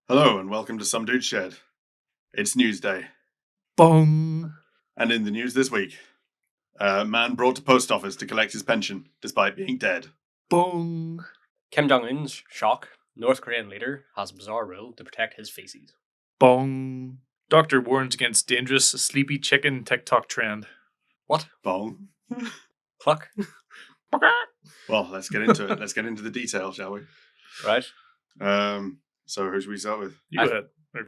Hello and welcome to Some Dude Shed. It's Newsday. Bong. And in the news this week, a man brought to post office to collect his pension despite being dead. Bong. Kim Jong Un's shock. North Korean leader has a bizarre rule to protect his feces. Bong. Doctor warns against dangerous sleepy chicken TikTok trend. What? Bong. Cluck. Well, let's get into it. Let's get into the detail, shall we? Right. So who should we start with? You go ahead.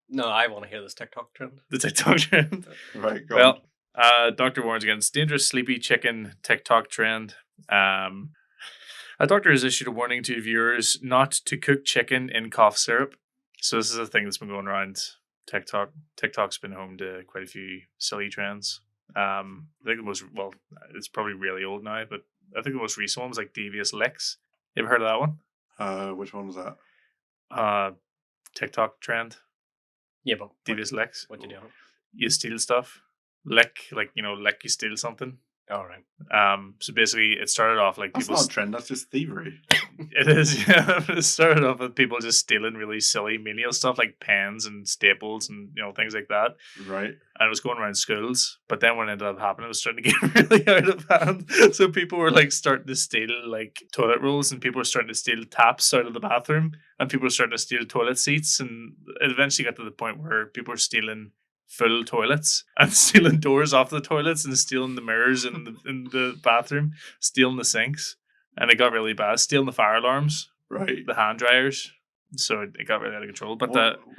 No, I want to hear this TikTok trend. The TikTok trend. Right, go on. Doctor warns against dangerous sleepy chicken TikTok trend. A doctor has issued a warning to viewers not to cook chicken in cough syrup. So this is a thing that's been going around TikTok. TikTok's been home to quite a few silly trends. I think it's probably really old now, but I think the most recent one was like devious licks. You ever heard of that one? Which one was that? TikTok trend. Yeah, but Devious licks. what you doing? You steal stuff. Lick, you steal something. All right. So basically, it started off like That's people. not a trend. That's just thievery. It is, yeah. It started off with people just stealing really silly menial stuff like pens and staples and things like that. Right. And it was going around schools. But then what ended up happening, it was starting to get really out of hand. So people were like starting to steal like toilet rolls, and people were starting to steal taps out of the bathroom, and people were starting to steal toilet seats, and it eventually got to the point where people were stealing full toilets and stealing doors off the toilets and stealing the mirrors in the bathroom, stealing the sinks, and it got really bad. Stealing the fire alarms, Right. the hand dryers. So it got really out of control. But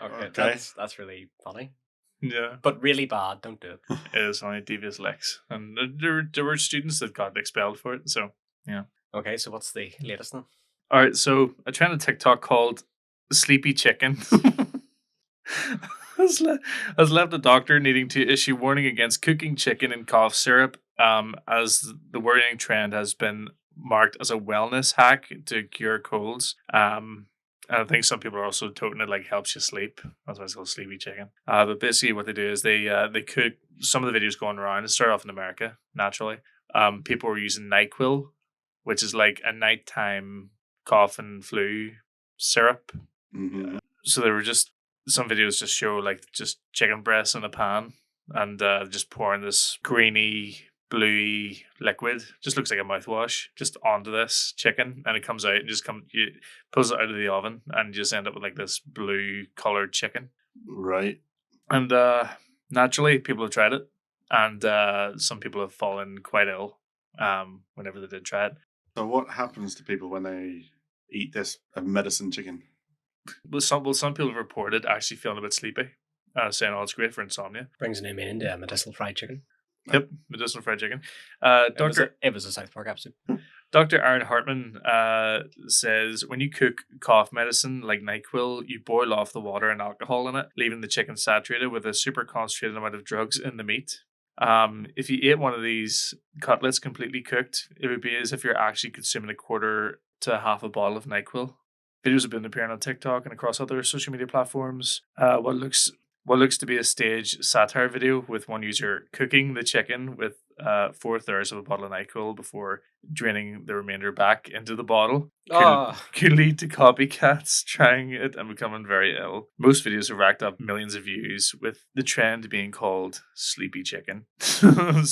Okay. That's really funny. yeah, But really bad. Don't do it. it is only devious licks, and there were students that got expelled for it. So Okay, so what's the latest then? all right, so a trend on TikTok called sleepy chicken has left a doctor needing to issue warning against cooking chicken in cough syrup, as the worrying trend has been marked as a wellness hack to cure colds. And I think some people are also toting it like helps you sleep. That's why it's called sleepy chicken. But basically what they do is they cook some of the videos going around. It started off in America, naturally. People were using NyQuil, which is like a nighttime cough and flu syrup. Mm-hmm. So there were just some videos just show like just chicken breasts in a pan and just pouring this greeny, bluey liquid. Just looks like a mouthwash just onto this chicken, and it comes out and you pulls it out of the oven and you just end up with like this blue colored chicken. Right. And naturally, people have tried it, and some people have fallen quite ill whenever they did try it. So what happens to people when they eat this medicine chicken? Well, some people have reported actually feeling a bit sleepy, saying, "Oh, it's great for insomnia." Brings a new meaning to medicinal fried chicken. Yep, medicinal fried chicken. It was a South Park episode. Dr. Aaron Hartman says when you cook cough medicine like NyQuil, you boil off the water and alcohol in it, leaving the chicken saturated with a super concentrated amount of drugs in the meat. If you ate one of these cutlets completely cooked, it would be as if you're actually consuming a quarter to half a bottle of NyQuil. Videos have been appearing on TikTok and across other social media platforms. What looks to be a staged satire video with one user cooking the chicken with 4/3 of a bottle of NyQuil before draining the remainder back into the bottle could lead to copycats trying it and becoming very ill. Most videos have racked up millions of views, with the trend being called sleepy chicken.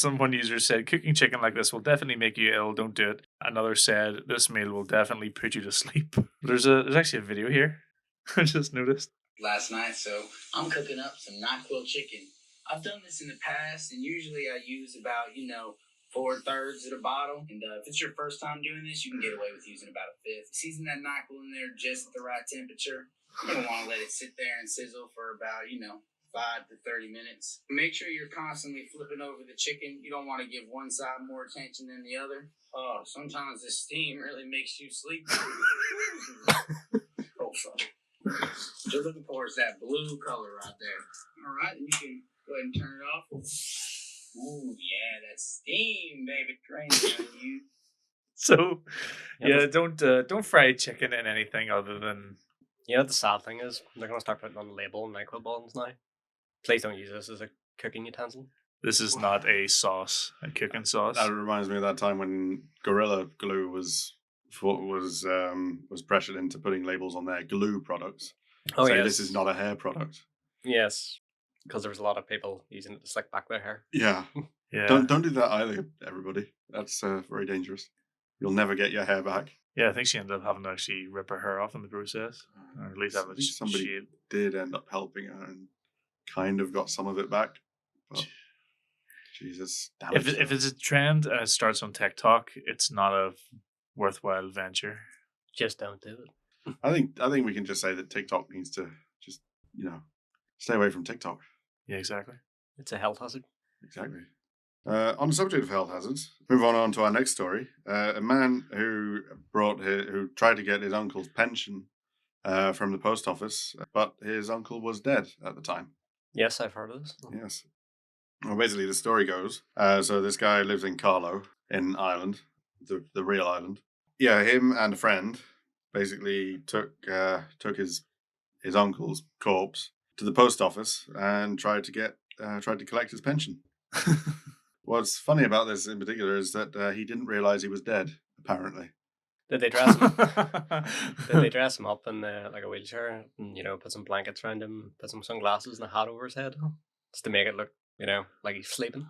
One user said, "Cooking chicken like this will definitely make you ill. Don't do it." Another said, "This meal will definitely put you to sleep." There's actually a video here. I just noticed. Last night, so I'm cooking up some NyQuil chicken. I've done this in the past, and usually I use about 4/3 of the bottle. And if it's your first time doing this, you can get away with using about a fifth. Season that NyQuil in there just at the right temperature. You're gonna want to let it sit there and sizzle for about 5 to 30 minutes. Make sure you're constantly flipping over the chicken. You don't want to give one side more attention than the other. Oh, sometimes the steam really makes you sleepy. Oh, fuck. What you're looking for is that blue color right there. All right, then you can go ahead and turn it off. Ooh, yeah, that's steam, baby. Training on you. So, don't fry chicken in anything other than. You know what the sad thing is? They're going to start putting on the label NyQuil bottles now. Please don't use this as a cooking utensil. This is not a sauce, a cooking sauce. That reminds me of that time when Gorilla Glue was pressured into putting labels on their glue products. Oh, say yes. this is not a hair product. Yes, because there was a lot of people using it to slick back their hair. Yeah. Yeah. Don't do that either, everybody. That's very dangerous. You'll never get your hair back. Yeah, I think she ended up having to actually rip her hair off in the process. Or at least have I it think somebody shaved. did end up helping her and kind of got some of it back. But Jesus, If damage. it's a trend and it starts on TikTok, it's not a worthwhile venture. Just don't do it. I think we can just say that TikTok needs to just stay away from TikTok. Yeah, exactly. It's a health hazard. Exactly. On the subject of health hazards, move on to our next story. A man who tried to get his uncle's pension from the post office, but his uncle was dead at the time. Yes, I've heard of this. Yes. Well, basically, the story goes. So this guy lives in Carlo in Ireland, the real island. Yeah, him and a friend basically took his uncle's corpse to the post office and tried to collect his pension. What's funny about this in particular is that he didn't realize he was dead. Apparently, Did they dress him? Did they dress him up in like a wheelchair and put some blankets around him, put some sunglasses and a hat over his head, just to make it look like he's sleeping?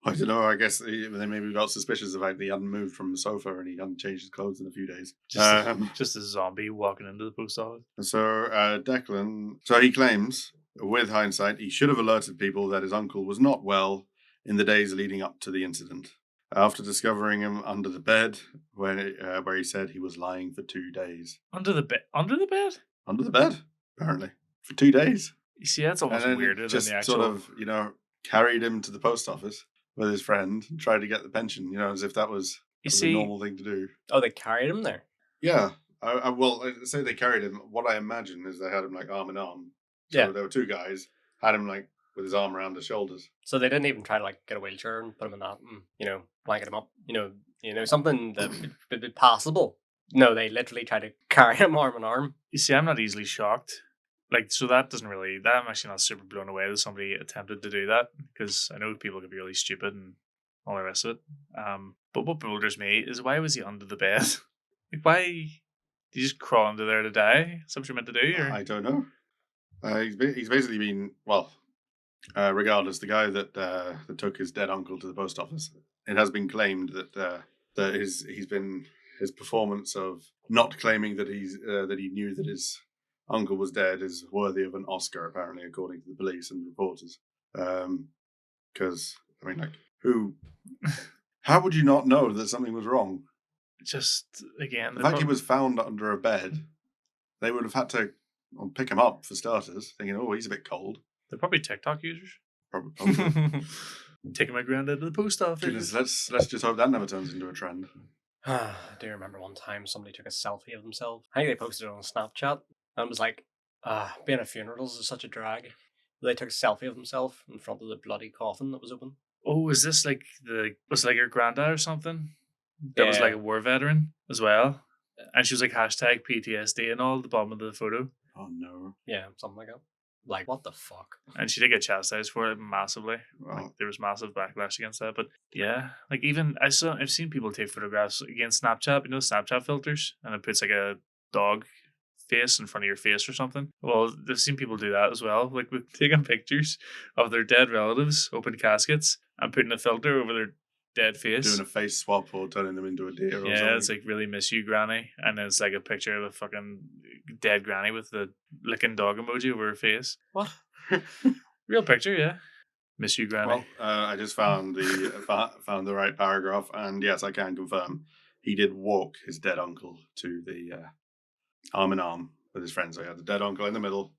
I don't know. I guess they maybe got suspicious of fact that he hadn't moved from the sofa and he hadn't changed his clothes in a few days. Just a zombie walking into the post office. So Declan, he claims, with hindsight, he should have alerted people that his uncle was not well in the days leading up to the incident. After discovering him under the bed, where he said he was lying for 2 days. Under the bed? Under the bed? Under the bed, apparently, for 2 days. You see, that's almost And then weirder just than the actual. sort of, carried him to the post office with his friend and tried to get the pension, as if that was a normal thing to do. Oh, they carried him there? Yeah. Well, I say they carried him. What I imagine is they had him like arm in arm. So Yeah. there were 2 guys, had him like with his arm around his shoulders. So they didn't even try to like get a wheelchair and put him in that and blanket him up. Something that would be possible. No, they literally tried to carry him arm in arm. You see, I'm not easily shocked. So that I'm actually not super blown away that somebody attempted to do that, because I know people can be really stupid and all the rest of it. But what bewilders me is, why was he under the bed? Like, why did he just crawl under there to die? Is that what you're meant to do? Or? I don't know. He's basically been, regardless, the guy that took his dead uncle to the post office, it has been claimed that his performance of not claiming that he knew that his uncle was dead is worthy of an Oscar, apparently, according to the police and reporters. Because how would you not know that something was wrong? Just again, The fact he was found under a bed, they would have had to pick him up for starters, thinking, "Oh, he's a bit cold." They're probably TikTok users. Probably. Taking my granddad to the post office. Goodness, let's just hope that never turns into a trend. I do remember one time somebody took a selfie of themselves. I think they posted it on Snapchat, and it was like, being at funerals is such a drag. They took a selfie of themselves in front of the bloody coffin that was open. Oh, was this was it like your granddad or something? That was Yeah. like a war veteran as well. And she was like hashtag PTSD and all at the bottom of the photo. Oh no! Yeah, something like that. Like, what the fuck? And she did get chastised for it massively. Wow. Like, there was massive backlash against that. But yeah, like even I've seen people take photographs against Snapchat, Snapchat filters, and it puts like a dog face in front of your face or something. Well, I've seen people do that as well, like with taking pictures of their dead relatives, open caskets, and putting a filter over their dead face. Doing a face swap or turning them into a deer or something. Yeah, it's like, really miss you, Granny. And then it's like a picture of a fucking dead Granny with the licking dog emoji over her face. What? Real picture, yeah. Miss you, Granny. Well, I just found the right paragraph, and yes, I can confirm he did walk his dead uncle to the arm in arm with his friends. So he had the dead uncle in the middle,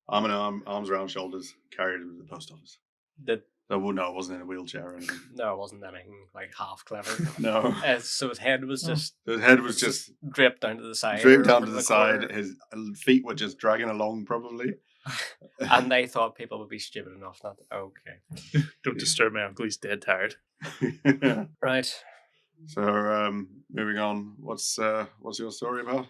arm in arm, arms around shoulders, carried him to the post office. No, it wasn't in a wheelchair or anything. No, it wasn't anything like half clever. No. So his head was just His head was just draped down to the side. draped or down over to the the side. corner. His feet were just dragging along, probably. And they thought people would be stupid enough not to. Okay. Don't disturb my uncle, he's dead tired. Right. So, moving on. What's your story about?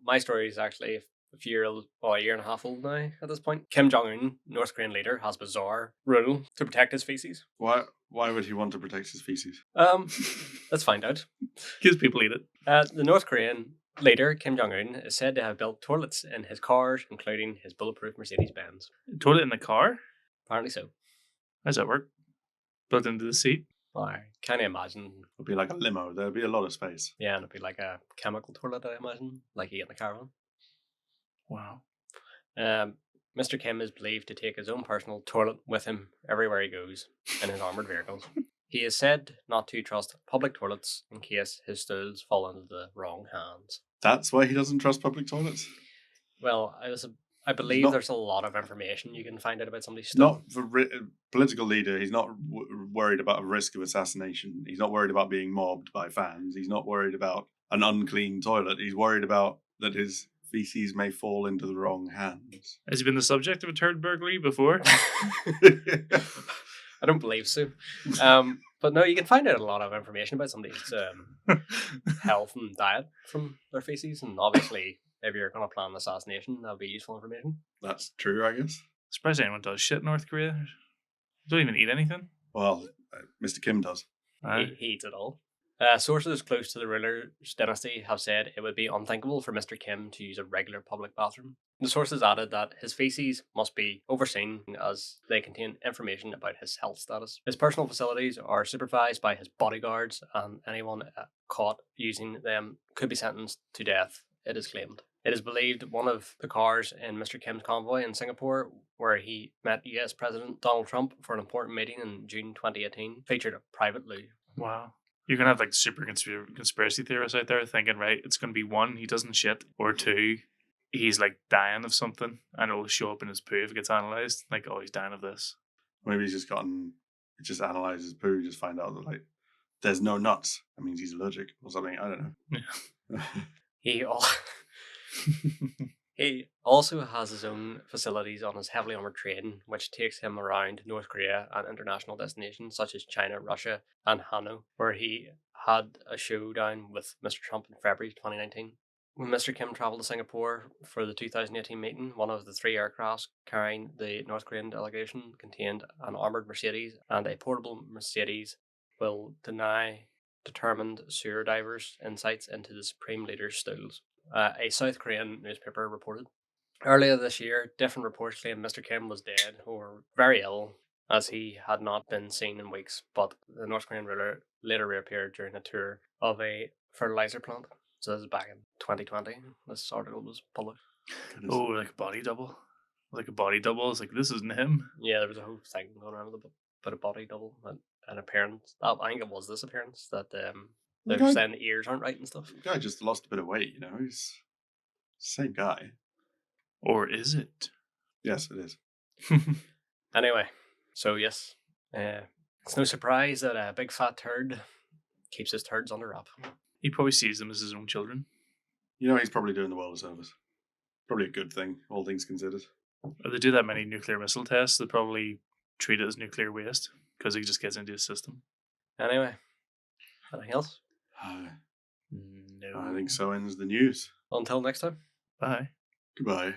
My story is actually a year and a half old now at this point. Kim Jong Un, North Korean leader, has bizarre rule to protect his feces. Why would he want to protect his feces? Let's find out. Because people eat it. The North Korean Later, Kim Jong Un is said to have built toilets in his cars, including his bulletproof Mercedes-Benz. Toilet in the car? Apparently so. How does that work? Built into the seat? I can't imagine. It'd be like a limo. There'd be a lot of space. Yeah, and it'd be like a chemical toilet, I imagine, like you get in the caravan. Wow. Mr. Kim is believed to take his own personal toilet with him everywhere he goes in his armoured vehicles. He is said not to trust public toilets in case his stools fall into the wrong hands. That's why he doesn't trust public toilets. Well, I believe not- there's a lot of information you can find out about somebody's stool. Not for political leader. He's not worried about a risk of assassination. He's not worried about being mobbed by fans. He's not worried about an unclean toilet. He's worried about that his feces may fall into the wrong hands. Has he been the subject of a turd burglary before? I don't believe so. But no, you can find out a lot of information about somebody's health and diet from their feces, and obviously, if you're going to plan an assassination, that'll be useful information. That's true, I guess. Surprised anyone does shit in North Korea. Don't even eat anything. Well, Mr. Kim does. He eats it all. Sources close to the ruler's dynasty have said it would be unthinkable for Mr. Kim to use a regular public bathroom. The sources added that his feces must be overseen as they contain information about his health status. His personal facilities are supervised by his bodyguards, and anyone caught using them could be sentenced to death, it is claimed. It is believed one of the cars in Mr. Kim's convoy in Singapore, where he met US President Donald Trump for an important meeting in June 2018, featured a private loo. Wow. You're going to have like super conspiracy theorists out there thinking, right, it's going to be one, he doesn't shit, or two, he's like dying of something and it'll show up in his poo if it gets analysed. Like, oh, he's dying of this. Maybe he's just analyzes poo, just find out that like there's no nuts. That means he's allergic or something. I don't know. He also has his own facilities on his heavily armoured train, which takes him around North Korea and international destinations such as China, Russia, and Hanoi, where he had a showdown with Mr. Trump in February 2019. When Mr. Kim travelled to Singapore for the 2018 meeting, one of the 3 aircrafts carrying the North Korean delegation contained an armoured Mercedes, and a portable Mercedes will deny determined sewer divers insights into the Supreme Leader's stools. A South Korean newspaper reported. Earlier this year, different reports claimed Mr. Kim was dead or very ill, as he had not been seen in weeks, but the North Korean ruler later reappeared during a tour of a fertilizer plant. So this is back in 2020. This article was published. Oh, like a body double. Like a body double. It's like, this isn't him. Yeah, there was a whole thing going around with a body double, an appearance. I think it was this appearance that they're saying the ears aren't right and stuff. The guy just lost a bit of weight, you know. He's the same guy. Or is it? Yes, it is. Anyway, so yes, it's no surprise that a big fat turd keeps his turds under wrap. He probably sees them as his own children. You know, he's probably doing the world a service. Probably a good thing, all things considered. If they do that many nuclear missile tests, they probably treat it as nuclear waste because it just gets into his system. Anyway, anything else? No. I think so ends the news. Until next time. Bye. Goodbye.